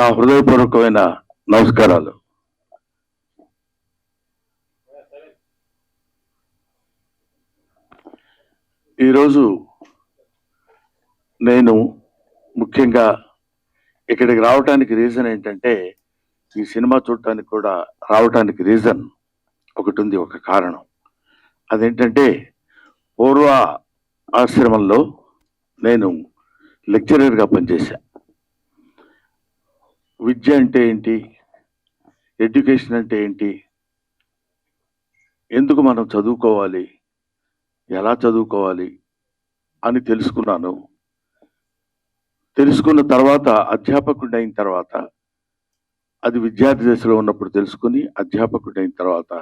నా హృదయపూర్వకమైన నమస్కారాలు. ఈరోజు నేను ముఖ్యంగా ఇక్కడికి రావడానికి రీజన్ ఏంటంటే, ఈ సినిమా చూడటానికి కూడా రావడానికి రీజన్ ఒకటి ఉంది, ఒక కారణం. అదేంటంటే, పూర్వ ఆశ్రమంలో నేను లెక్చరర్గా పనిచేశా. విద్య అంటే ఏంటి, ఎడ్యుకేషన్ అంటే ఏంటి, ఎందుకు మనం చదువుకోవాలి, ఎలా చదువుకోవాలి అని తెలుసుకున్నాను. తెలుసుకున్న తర్వాత అధ్యాపకుడు అయిన తర్వాత, అది విద్యార్థి దశలో ఉన్నప్పుడు తెలుసుకుని అధ్యాపకుడు అయిన తర్వాత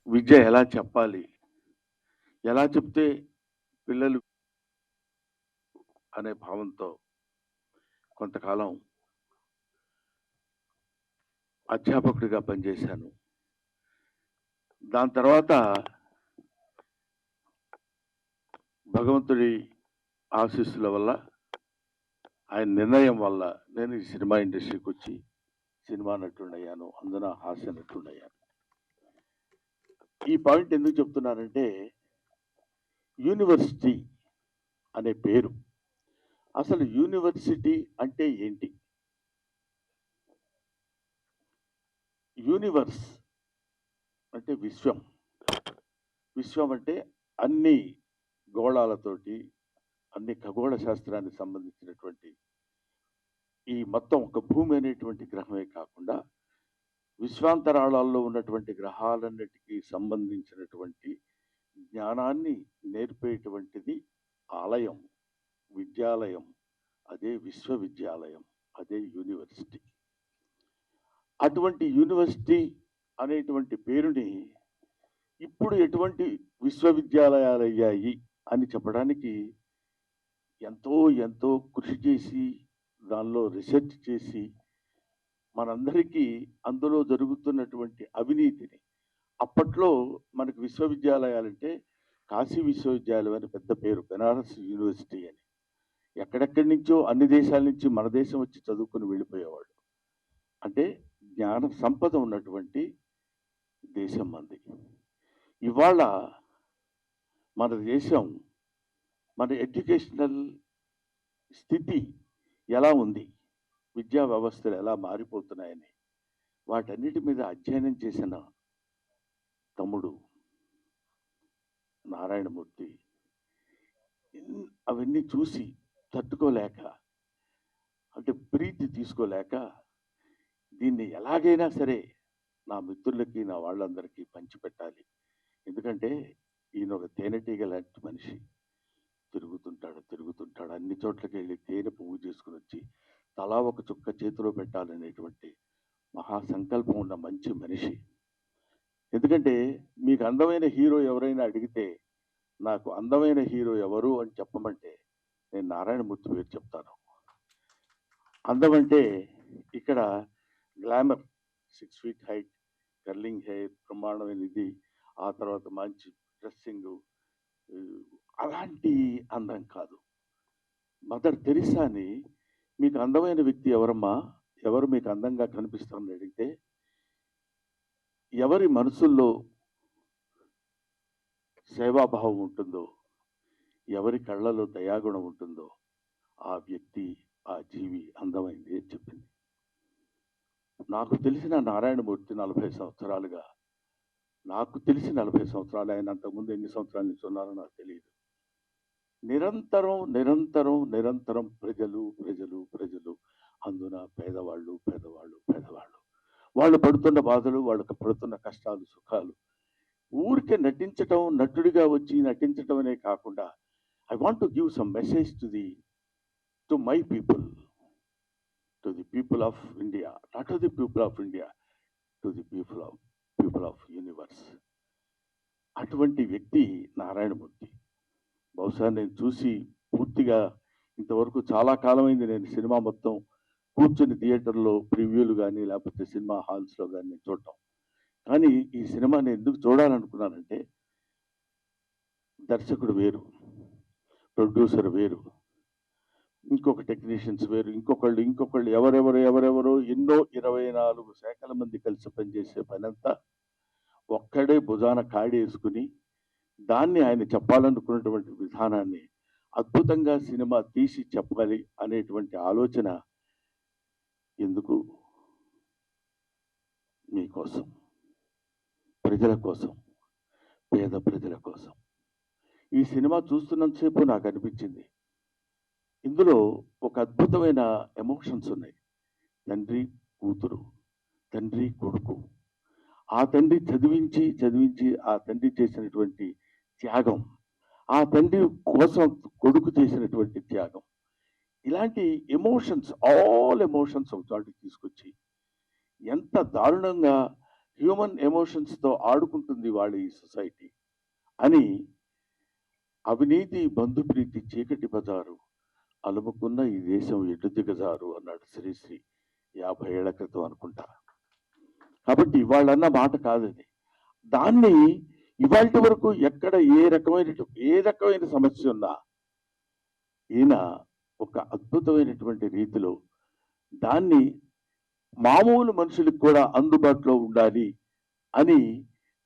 విద్య ఎలా చెప్పాలి, ఎలా చెప్తే పిల్లలు అనే భావంతో కొంతకాలం అధ్యాపకుడిగా పనిచేశాను. దాని తర్వాత భగవంతుడి ఆశీస్సుల వల్ల, ఆయన నిర్ణయం వల్ల నేను ఈ సినిమా ఇండస్ట్రీకి వచ్చి సినిమా నటుడయ్యాను, అందున హాస్య నటుడయ్యాను. ఈ పాయింట్ ఎందుకు చెప్తున్నానంటే, యూనివర్సిటీ అనే పేరు, అసలు యూనివర్సిటీ అంటే ఏంటి? యూనివర్స్ అంటే విశ్వం. విశ్వం అంటే అన్ని గోళాలతోటి, అన్ని ఖగోళ శాస్త్రానికి సంబంధించినటువంటి ఈ మొత్తం ఒక భూమి అనేటువంటి గ్రహమే కాకుండా విశ్వాంతరాళాల్లో ఉన్నటువంటి గ్రహాలన్నిటికీ సంబంధించినటువంటి జ్ఞానాన్ని నేర్పేటువంటిది ఆలయం, విద్యాలయం. అదే విశ్వవిద్యాలయం, అదే యూనివర్సిటీ. అటువంటి యూనివర్సిటీ అనేటువంటి పేరుని ఇప్పుడు ఎటువంటి విశ్వవిద్యాలయాలు అయ్యాయి అని చెప్పడానికి ఎంతో ఎంతో కృషి చేసి, దానిలో రీసెర్చ్ చేసి, మనందరికీ అందులో జరుగుతున్నటువంటి అవినీతిని, అప్పట్లో మనకు విశ్వవిద్యాలయాలంటే కాశీ విశ్వవిద్యాలయం అని పెద్ద పేరు, బెనారస్ యూనివర్సిటీ అని. ఎక్కడెక్కడి నుంచో అన్ని దేశాల నుంచి మన దేశం వచ్చి చదువుకుని వెళ్ళిపోయేవాడు. అంటే జ్ఞాన సంపద ఉన్నటువంటి దేశం మంది. ఇవాళ మన దేశం, మన ఎడ్యుకేషనల్ స్థితి ఎలా ఉంది, విద్యా వ్యవస్థలు ఎలా మారిపోతున్నాయని వాటన్నిటి మీద అధ్యయనం చేసిన తమ్ముడు నారాయణమూర్తి అవన్నీ చూసి తట్టుకోలేక, అంటే ప్రీతి తీసుకోలేక, దీన్ని ఎలాగైనా సరే నా మిత్రులకి, నా వాళ్ళందరికీ పంచిపెట్టాలి. ఎందుకంటే ఈయన ఒక తేనెటీగ లాంటి మనిషి. తిరుగుతుంటాడు అన్ని చోట్లకి వెళ్ళి తేనె పువ్వు చేసుకుని వచ్చి తలా ఒక చుక్క చేతిలో పెట్టాలనేటువంటి మహాసంకల్పం ఉన్న మంచి మనిషి. ఎందుకంటే మీకు అందమైన హీరో ఎవరైనా అడిగితే, నాకు అందమైన హీరో ఎవరు అని చెప్పమంటే నేను నారాయణమూర్తి పేరు చెప్తాను. అందం అంటే ఇక్కడ glamour, 6 feet height, curling hair, బ్రహ్మాండమైన ఇది, ఆ తర్వాత మంచి డ్రెస్సింగ్, అలాంటి అందం కాదు. మదర్ తెరిసాని, మీకు అందమైన వ్యక్తి ఎవరమ్మా, ఎవరు మీకు అందంగా కనిపిస్తారని అడిగితే, ఎవరి మనసుల్లో సేవాభావం ఉంటుందో, ఎవరి కళ్ళలో దయాగుణం ఉంటుందో ఆ వ్యక్తి, ఆ జీవి అందమైంది అని చెప్పింది. నాకు తెలిసిన నారాయణమూర్తి 40 సంవత్సరాలుగా, నాకు తెలిసి 40 సంవత్సరాలు, ఆయన అంతకుముందు ఎన్ని సంవత్సరాల నుంచి ఉన్నారో నాకు తెలియదు. నిరంతరం నిరంతరం నిరంతరం ప్రజలు ప్రజలు ప్రజలు, అందున పేదవాళ్ళు పేదవాళ్ళు పేదవాళ్ళు, వాళ్ళు పడుతున్న బాధలు, వాళ్ళకి పడుతున్న కష్టాలు సుఖాలు, ఊరికే నటించటం, నటుడిగా వచ్చి నటించటం అనే కాకుండా, I want to give some message to my people, to the people of India, not to the people of India, to the people of universe. అటువంటి వ్యక్తి నారాయణమూర్తి. బహుశా నేను చూసి పూర్తిగా ఇంతవరకు చాలా కాలమైంది నేను సినిమా మొత్తం కూర్చొని థియేటర్లో ప్రివ్యూలు కానీ లేకపోతే సినిమా హాల్స్లో కానీ నేను చూడటం. కానీ ఈ సినిమాని ఎందుకు చూడాలనుకున్నానంటే, దర్శకుడు వేరు, ప్రొడ్యూసర్ వేరు, ఇంకొక టెక్నీషియన్స్ వేరు, ఇంకొకళ్ళు ఎవరెవరో ఎన్నో 24 శాఖల మంది కలిసి పనిచేసే పనంతా ఒక్కడే భుజాన కాడేసుకుని దాన్ని ఆయన చెప్పాలనుకున్నటువంటి విధానాన్ని అద్భుతంగా సినిమా తీసి చెప్పాలి అనేటువంటి ఆలోచన ఎందుకు? మీకోసం, ప్రజల కోసం, పేద ప్రజల కోసం. ఈ సినిమా చూస్తున్నంతసేపు నాకు అనిపించింది, ఇందులో ఒక అద్భుతమైన ఎమోషన్స్ ఉన్నాయి. తండ్రి కూతురు, తండ్రి కొడుకు, ఆ తండ్రి చదివించి ఆ తండ్రి చేసినటువంటి త్యాగం, ఆ తండ్రి కోసం కొడుకు చేసినటువంటి త్యాగం, ఇలాంటి ఎమోషన్స్, ఆల్ ఎమోషన్స్ ఒక చోటికి తీసుకొచ్చి ఎంత దారుణంగా హ్యూమన్ ఎమోషన్స్తో ఆడుకుంటుంది వాళ్ళ ఈ సొసైటీ అని, అవినీతి బంధుప్రీతి చీకటి బజారు అలుముకున్న ఈ దేశం ఎటు దిగజారు అన్నాడు శ్రీశ్రీ 50 ఏళ్ల క్రితం అనుకుంటా. కాబట్టి ఇవాళన్న మాట కాదని, దాన్ని ఇవాళ వరకు ఎక్కడ ఏ రకమైన సమస్య ఉన్నా ఈయన ఒక అద్భుతమైనటువంటి రీతిలో దాన్ని మామూలు మనుషులకు కూడా అందుబాటులో ఉండాలి అని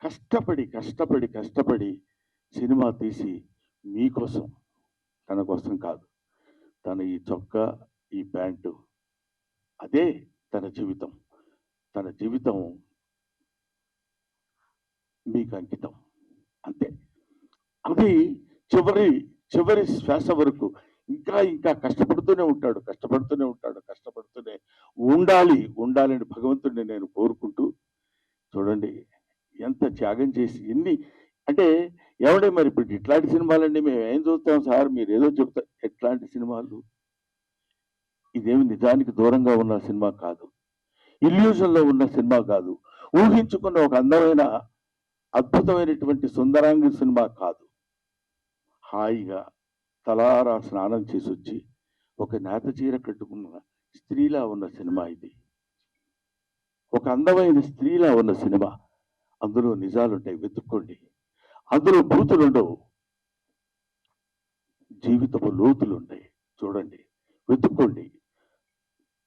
కష్టపడి సినిమా తీసి మీకోసం, తన కోసం కాదు, తన ఈ చొక్కా, ఈ ప్యాంటు, అదే తన జీవితం మీకు అంకితం, అంతే. అది చివరి శ్వాస వరకు ఇంకా కష్టపడుతూనే ఉండాలని భగవంతుడిని నేను కోరుకుంటూ, చూడండి ఎంత త్యాగం చేసి ఎన్ని అంటే, ఎవడే మరి ఇప్పుడు ఇట్లాంటి సినిమాలన్నీ మేము ఏం చూస్తాం సార్, మీరు ఏదో చెప్తారు, ఎట్లాంటి సినిమాలు? ఇదేమి నిజానికి దూరంగా ఉన్న సినిమా కాదు, ఇల్యూజన్లో ఉన్న సినిమా కాదు, ఊహించుకున్న ఒక అందమైన అద్భుతమైనటువంటి సుందరాంగి సినిమా కాదు. హాయిగా తలారా స్నానం చేసి వచ్చి ఒక నేత చీర కట్టుకున్న స్త్రీలా ఉన్న సినిమా ఇది, ఒక అందమైన స్త్రీలా ఉన్న సినిమా. అందులో నిజాలుంటాయి, వెతుక్కోండి. అందులో బూతులుండవు, జీవితపు లోతులుంటాయి, చూడండి, వెతుక్కోండి.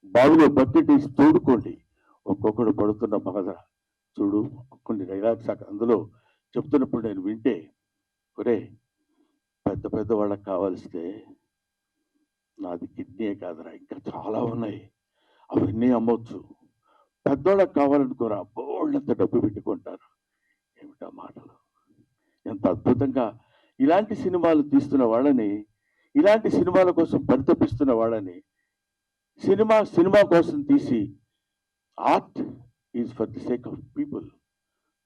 బావిలో బకెట్ వేసి తోడుకోండి. ఒక్కొక్కడు పడుతున్న బాధ చూడు. కొన్ని డైలాగ్స్ అందులో చెప్తున్నప్పుడు నేను వింటే, ఒరే పెద్ద వాళ్ళకి కావాల్స్తే నాది కిడ్నీయే కాదురా, ఇంకా చాలా ఉన్నాయి, అవన్నీ అమ్మొచ్చు. పెద్దోళ్ళకి కావాలనుకోరా, బోళ్ళంత డబ్బు పెట్టుకుంటారు. ఏమిటా మాటలు! ఎంత అద్భుతంగా ఇలాంటి సినిమాలు తీస్తున్న వాళ్ళని, ఇలాంటి సినిమాల కోసం పరితపిస్తున్న వాళ్ళని, సినిమా కోసం తీసి, art is for the sake of people,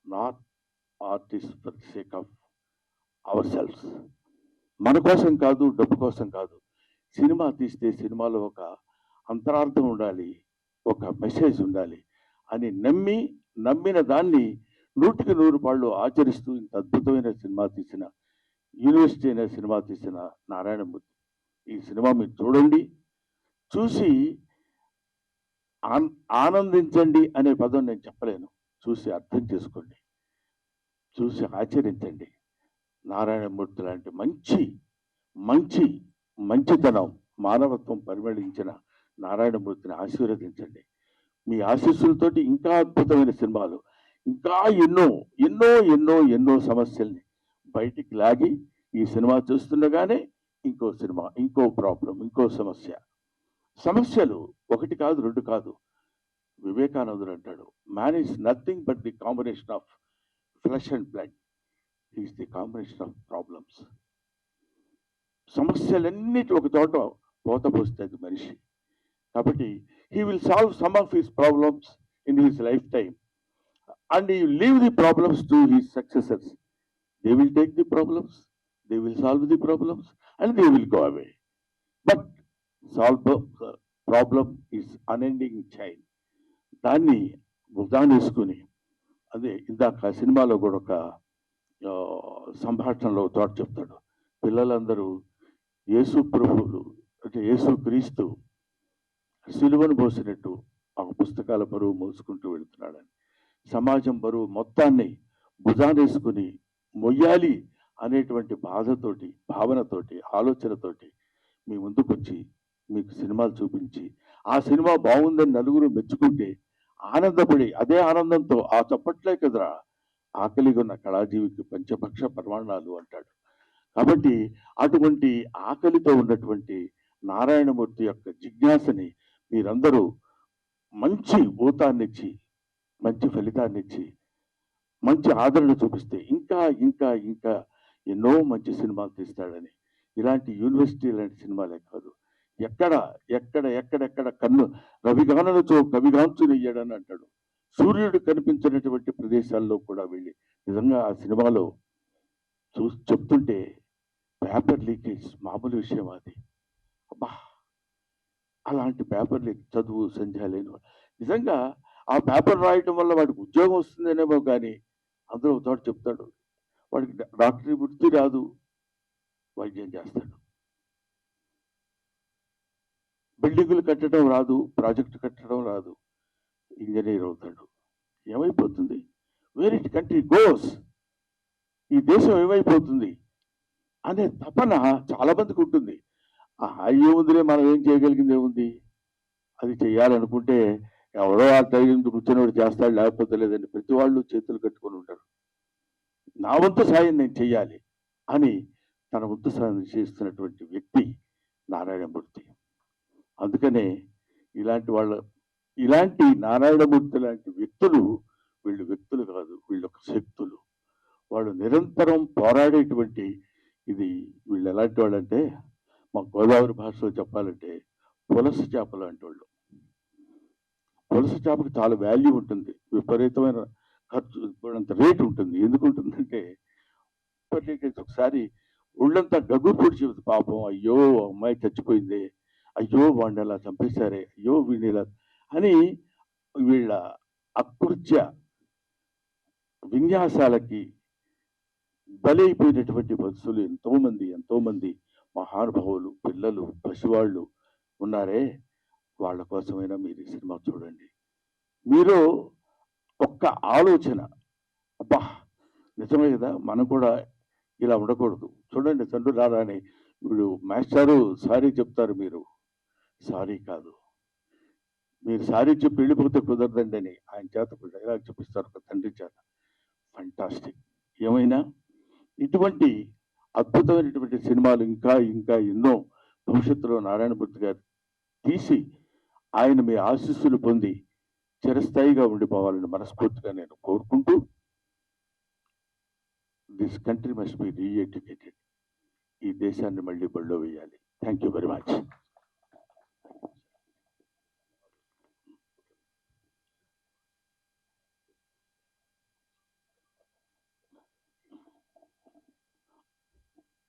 not art is for the sake of our selfs. మన కోసం కాదు, డబ్బు కోసం కాదు. సినిమా తీస్తే సినిమాలో ఒక అంతరార్థం ఉండాలి, ఒక మెసేజ్ ఉండాలి అని నమ్మిన దాన్ని 100కి 100 పాళ్ళు ఆచరిస్తూ ఇంత అద్భుతమైన సినిమా తీసిన, యూనివర్సిటీ అనే సినిమా తీసిన నారాయణమూర్తి. ఈ సినిమా మీరు చూడండి, చూసి ఆనందించండి అనే పదం నేను చెప్పలేను, చూసి అర్థం చేసుకోండి, చూసి ఆచరించండి. నారాయణమూర్తి లాంటి మంచితనం, మానవత్వం పరిమళించిన నారాయణమూర్తిని ఆశీర్వదించండి. మీ ఆశీస్సులతోటి ఇంకా అద్భుతమైన సినిమాలు, ఇంకా ఎన్నో సమస్యల్ని బయటికి లాగి, ఈ సినిమా చూస్తుండగానే ఇంకో సినిమా, ఇంకో ప్రాబ్లం, ఇంకో సమస్యలు 1 కాదు 2 కాదు. వివేకానందుడు అంటాడు, man is nothing but the combination of flesh and blood, is the combination of problems. సమస్యలన్నిటి ఒక చోట పోతపోస్తుంది మనిషి. కాబట్టి he will solve some of his problems in his lifetime and he will leave the problems to his successors. They will take the problems, they will solve the problems and they will go away. But problem is unending chain. దాన్ని వేసుకుని, అదే ఇందాక సినిమాలో కూడా ఒక సంభాషణలో చోట చెప్తాడు, పిల్లలందరూ యేసు ప్రభువులు అంటే యేసు క్రీస్తు సిలువను మోసినట్టు ఆ పుస్తకాల బరువు మోసుకుంటూ వెళుతున్నాడని, సమాజం బరువు మొత్తాన్ని భుజానేసుకుని మొయ్యాలి అనేటువంటి బాధతోటి, భావనతోటి, ఆలోచనతోటి మీ ముందుకొచ్చి మీకు సినిమాలు చూపించి ఆ సినిమా బాగుందని నలుగురు మెచ్చుకుంటే ఆనందపడి అదే ఆనందంతో ఆ చప్పట్లే కదరా ఆకలిగా ఉన్న కళాజీవికి పంచపక్ష ప్రమాణాలు అంటాడు. కాబట్టి అటువంటి ఆకలితో ఉన్నటువంటి నారాయణమూర్తి యొక్క జిజ్ఞాసని మీరందరూ మంచి ఊతాన్నిచ్చి మంచి ఫలితాన్నిచ్చి మంచి ఆదరణ చూపిస్తే ఇంకా ఇంకా ఇంకా ఎన్నో మంచి సినిమాలు తీస్తాడని, ఇలాంటి యూనివర్సిటీ లాంటి సినిమాలే కాదు, ఎక్కడ ఎక్కడెక్కడ కన్ను రవిగానలతో కవిగాంచునయ్యాడని అంటాడు. సూర్యుడు కనిపించినటువంటి ప్రదేశాల్లో కూడా వెళ్ళి నిజంగా ఆ సినిమాలో చెప్తుంటే పేపర్ లీకేజ్ మామూలు విషయం అది. అబ్బా, అలాంటి పేపర్ లీక్ చదువు సంధ్య లేని నిజంగా ఆ పేపర్ రాయటం వల్ల వాడికి ఉద్యోగం వస్తుందనేమో కానీ అందులో చోట చెప్తాడు వాడికి డాక్టరీ వృత్తి రాదు, వైద్యం చేస్తాడు. బిల్డింగులు కట్టడం రాదు, ప్రాజెక్టు కట్టడం రాదు, ఇంజనీర్ అవుతాడు. ఏమైపోతుంది? వేర్ ఇట్ కంట్రీ గోస్, ఈ దేశం ఏమైపోతుంది అనే తపన చాలా మందికి ఉంటుంది. ఏముందిలే, మనం ఏం చేయగలిగింది ఏముంది, అది చేయాలనుకుంటే ఎవరో ఆ టైం కూర్చొని చేస్తాడు, లేకపోతే లేదండి. ప్రతి వాళ్ళు చేతులు కట్టుకొని ఉంటారు. నా వంతు సాయం నేను చెయ్యాలి అని తన వంతు సాయం చేస్తున్నటువంటి వ్యక్తి నారాయణమూర్తి. అందుకనే ఇలాంటి నారాయణమూర్తి లాంటి వ్యక్తులు, వీళ్ళు వ్యక్తులు కాదు, వీళ్ళు ఒక శక్తులు. వాళ్ళు నిరంతరం పోరాడేటువంటి ఇది. వీళ్ళు ఎలాంటి వాళ్ళంటే మా గోదావరి భాషలో చెప్పాలంటే పులస చేపలు లాంటి వాళ్ళు. పులస చేపకి చాలా వాల్యూ ఉంటుంది, విపరీతమైన ఖర్చు, అంత రేటు ఉంటుంది. ఎందుకు ఉంటుందంటే ఒకసారి ఒళ్ళంతా గగ్గు పొడిచి పాపం, అయ్యో అమ్మాయి చచ్చిపోయింది, అయ్యో వాడిని అలా చంపేశారే, అయ్యో వీడిని ఇలా అని వీళ్ళ అకృత్య విన్యాసాలకి బలైపోయినటువంటి మనుషులు ఎంతోమంది మహానుభావులు, పిల్లలు, పసివాళ్ళు ఉన్నారే. వాళ్ళ కోసమైనా మీరు ఈ సినిమా చూడండి. మీరు ఒక్క ఆలోచన, అబ్బా నిజమే కదా, మనం కూడా ఇలా ఉండకూడదు. చూడండి, తండ్రి రారాని వీడు మాస్టారు సారీ చెప్తారు, మీరు సారీ కాదు, మీరు సారీ చెప్పి వెళ్ళిపోతే కుదరదండి అని ఆయన చేత డైలాగ్ చూపిస్తారు ఒక తండ్రి చేత. ఫంటాస్టిక్. ఏమైనా ఇటువంటి అద్భుతమైనటువంటి సినిమాలు ఇంకా ఇంకా ఎన్నో భవిష్యత్తులో నారాయణమూర్తి గారు తీసి ఆయన మీ ఆశీస్సులు పొంది చిరస్థాయిగా ఉండిపోవాలని మనస్ఫూర్తిగా నేను కోరుకుంటూ, దిస్ కంట్రీ మస్ట్ బి రీఎడ్యుకేటెడ్. ఈ దేశాన్ని మళ్ళీ బళ్ళో వేయాలి. Thank you very much.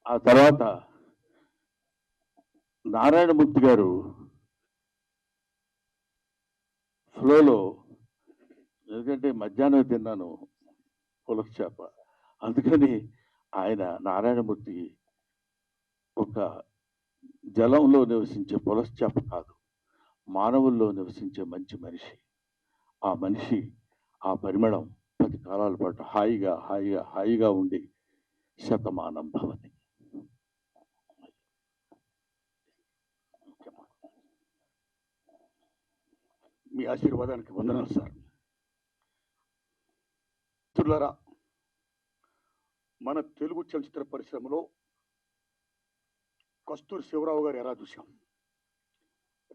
ఆ తర్వాత నారాయణమూర్తి గారు ఫ్లోలో, ఎందుకంటే మధ్యాహ్నం తిన్నాను పులస చేప, అందుకని ఆయన నారాయణమూర్తి ఒక జలంలో నివసించే పులస చేప కాదు, మానవుల్లో నివసించే మంచి మనిషి. ఆ మనిషి, ఆ పరిమళం 10 కాలాల పాటు హాయిగా హాయిగా హాయిగా ఉండి శతమానం భవతి. మీ ఆశీర్వాదానికి వందనాలు సార్. మిత్రులారా, మన తెలుగు చలచిత్ర పరిశ్రమలో కస్తూరి శివరావు గారు ఎలా చూశాం,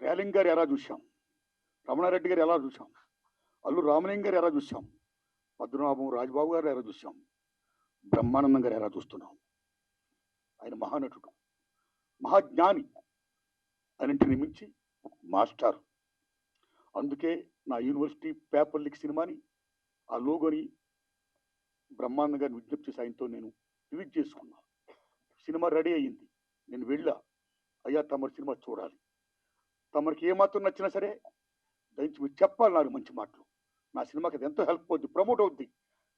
రేలింగ్ గారు ఎలా చూశాం, రమణారెడ్డి గారు ఎలా చూశాం, అల్లు రామలింగ గారు ఎలా చూశాం, పద్మనాభం రాజబాబు గారు ఎలా చూశాం, బ్రహ్మానందం గారు ఎలా చూస్తున్నాం. ఆయన మహానటుడు, మహాజ్ఞాని, అన్నింటిని మించి మాస్టర్. అందుకే నా యూనివర్సిటీ పేపర్ లీక్ సినిమాని, ఆ లోగోని బ్రహ్మానందం గారిని విజ్ఞప్తి సాయంతో నేను రిలీజ్ చేసుకున్నా. సినిమా రెడీ అయ్యింది, నేను వెళ్ళా, అయ్యా తమరి సినిమా చూడాలి, తమరికి ఏమాత్రం నచ్చినా సరే దయచి మీరు చెప్పాలి నాకు మంచి మాటలు, నా సినిమాకి అది ఎంతో హెల్ప్ అవుద్ది, ప్రమోట్ అవుద్ది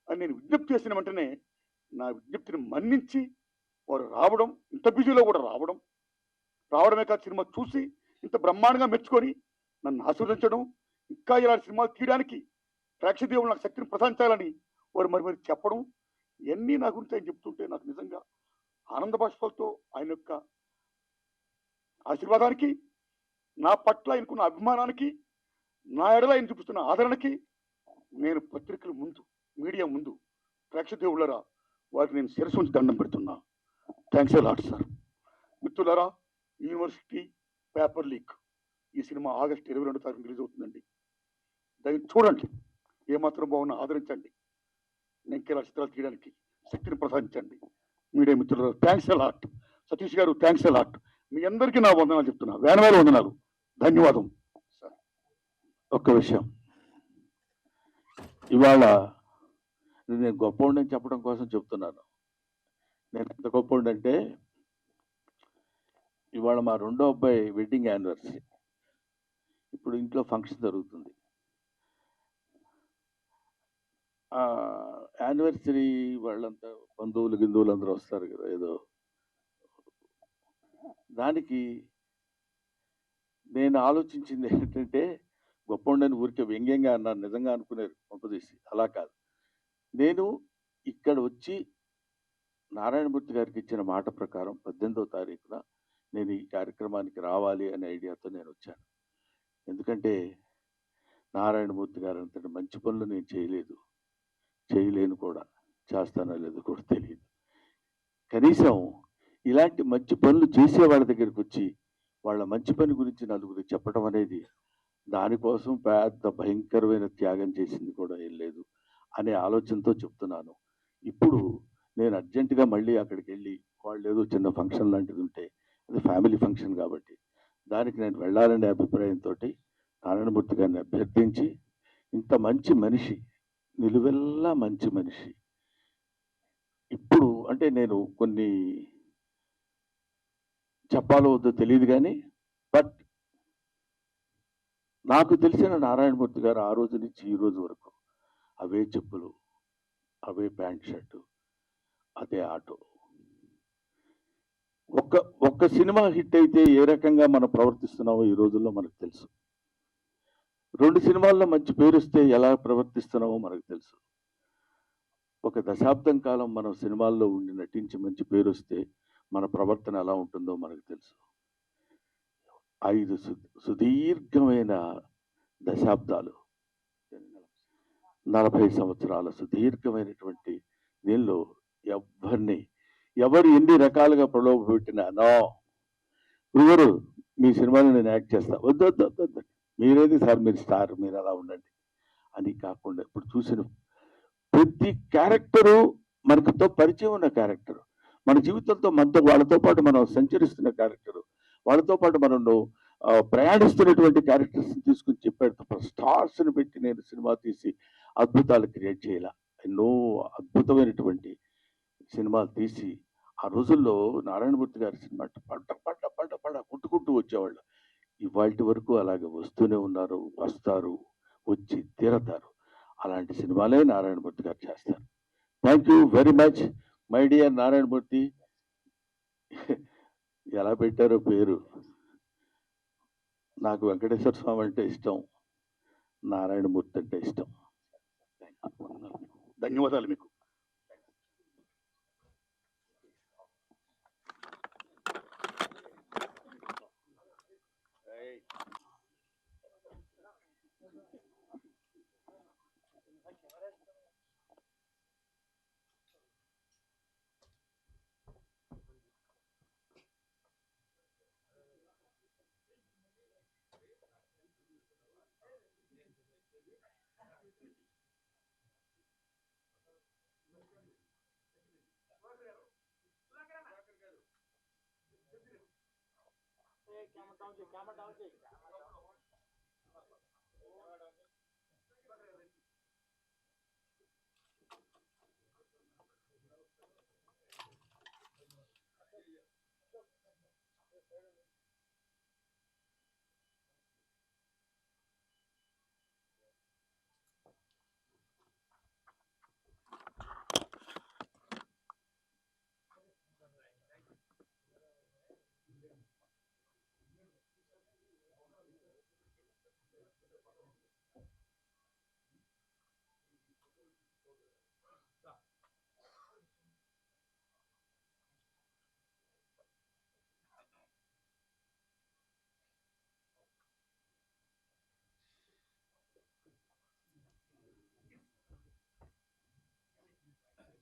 అని నేను విజ్ఞప్తి చేసిన వెంటనే నా విజ్ఞప్తిని మన్నించి వారు రావడం, ఇంత బిజీలో కూడా రావడమే కాదు, సినిమా చూసి ఇంత బ్రహ్మాండంగా మెచ్చుకొని నన్ను ఆశీర్వదించడం, ఇంకా ఇలాంటి సినిమాలు తీయడానికి ప్రేక్షదేవులు నాకు శక్తిని ప్రసాదించాలని వారు మరి చెప్పడం, ఇవన్నీ నా గురించి ఆయన చెప్తుంటే నాకు నిజంగా ఆనంద బాష్పాలతో ఆయన యొక్క ఆశీర్వాదానికి నా పట్ల ఆయనకున్న అభిమానానికి, నా ఎడల ఆయన చూపిస్తున్న ఆదరణకి నేను పత్రికల ముందు, మీడియా ముందు, ప్రేక్షక దేవుళ్ళరా వారికి నేను శిరస్సు ఉంచి దండం పెడుతున్నా. Thanks lot sir. మిత్రులారా, యూనివర్సిటీ పేపర్ లీక్ ఈ సినిమా ఆగస్టు 22వ తారీఖు రిలీజ్ అవుతుందండి. దాన్ని చూడండి, ఏమాత్రం బాగున్నా ఆదరించండి. నేను ఇంకేలా చిత్రాలు తీయడానికి శక్తిని ప్రసాదించండి. మీడియా మిత్రులు థ్యాంక్స్ లాట్. సతీష్ గారు థ్యాంక్స్ లాట్. మీ అందరికీ నా వందనాలు చెప్తున్నా, వేల వందనాలు. ధన్యవాదం సార్. ఒక్క విషయం, ఇవాళ నేను గొప్పవాడిని చెప్పడం కోసం చెప్తున్నాను. నేను ఎంత గొప్పవాడిని అంటే, ఇవాళ మా రెండో అబ్బాయి వెడ్డింగ్ యానివర్సరీ. ఇప్పుడు ఇంట్లో ఫంక్షన్ జరుగుతుంది. యానివర్సరీ వాళ్ళంతా బంధువులు గిందువులు అందరూ వస్తారు కదా, ఏదో దానికి నేను ఆలోచించింది ఏంటంటే, గొప్పవాడిని ఊరికే వ్యంగ్యంగా అన్నాను, నిజంగా అనుకునేది పంపదీసి. అలా కాదు, నేను ఇక్కడ వచ్చి నారాయణమూర్తి గారికి ఇచ్చిన మాట ప్రకారం 18వ తారీఖున నేను ఈ కార్యక్రమానికి రావాలి అనే ఐడియాతో నేను వచ్చాను. ఎందుకంటే నారాయణమూర్తి గారు అంతటి మంచి పనులు నేను చేయలేను కూడా, చేస్తానో లేదో కూడా తెలియదు. కనీసం ఇలాంటి మంచి పనులు చేసే వాళ్ళ దగ్గరికి వచ్చి వాళ్ళ మంచి పని గురించి నలుగురికి చెప్పడం అనేది, దానికోసం పెద్ద భయంకరమైన త్యాగం చేసింది కూడా ఏం లేదు అనే ఆలోచనతో చెప్తున్నాను. ఇప్పుడు నేను అర్జెంటుగా మళ్ళీ అక్కడికి వెళ్ళి, వాళ్ళు ఏదో చిన్న ఫంక్షన్ లాంటిది ఉంటే, అది ఫ్యామిలీ ఫంక్షన్ కాబట్టి దానికి నేను వెళ్ళాలనే అభిప్రాయంతో నారాయణమూర్తి గారిని అభ్యర్థించి, ఇంత మంచి మనిషి, నిలువెల్లా మంచి మనిషి, ఇప్పుడు అంటే నేను కొన్ని చెప్పాలో వద్దో తెలియదు కానీ, బట్ నాకు తెలిసిన నారాయణమూర్తి గారు ఆ రోజు నుంచి ఈ రోజు వరకు అవే చెప్పులు, అవే ప్యాంట్ షర్టు, అదే ఆటో. ఒక్క సినిమా హిట్ అయితే ఏ రకంగా మనం ప్రవర్తిస్తున్నామో ఈ రోజుల్లో మనకు తెలుసు. 2 సినిమాల్లో మంచి పేరు వస్తే ఎలా ప్రవర్తిస్తున్నామో మనకు తెలుసు. ఒక దశాబ్దం కాలం మనం సినిమాల్లో ఉండి నటించి మంచి పేరు వస్తే మన ప్రవర్తన ఎలా ఉంటుందో మనకు తెలుసు. 5 సుదీర్ఘమైన దశాబ్దాలు, 40 సంవత్సరాల సుదీర్ఘమైనటువంటి దీనిలో ఎవరు ఎన్ని రకాలుగా ప్రలోభ పెట్టినా, నో ఎవరు మీ సినిమాలో నేను యాక్ట్ చేస్తా, వద్దు మీరేది సార్, మీరు స్టార్, మీరు అలా ఉండండి అని కాకుండా, ఇప్పుడు చూసిన ప్రతి క్యారెక్టరు మనకుతో పరిచయం ఉన్న క్యారెక్టర్, మన జీవితంతో వాళ్ళతో పాటు మనం సంచరిస్తున్న క్యారెక్టరు, వాళ్ళతో పాటు మనం ప్రయాణిస్తున్నటువంటి క్యారెక్టర్స్ తీసుకుని చెప్పాడు తప్ప స్టార్స్ని పెట్టి నేను సినిమా తీసి అద్భుతాలు క్రియేట్ చేయాల. ఎన్నో అద్భుతమైనటువంటి సినిమాలు తీసి ఆ రోజుల్లో నారాయణమూర్తి గారి సినిమా పడ్డ కొట్టుకుంటూ వచ్చేవాళ్ళు. ఇవాళ వరకు అలాగే వస్తూనే ఉన్నారు, వస్తారు, వచ్చి తీరతారు. అలాంటి సినిమాలే నారాయణమూర్తి గారు చేస్తారు. Thank you very much my dear Narayanamurthy. ఎలా పెట్టారో పేరు, నాకు వెంకటేశ్వర స్వామి అంటే ఇష్టం, నారాయణమూర్తి అంటే ఇష్టం. ధన్యవాదాలు మీకు. Camera down.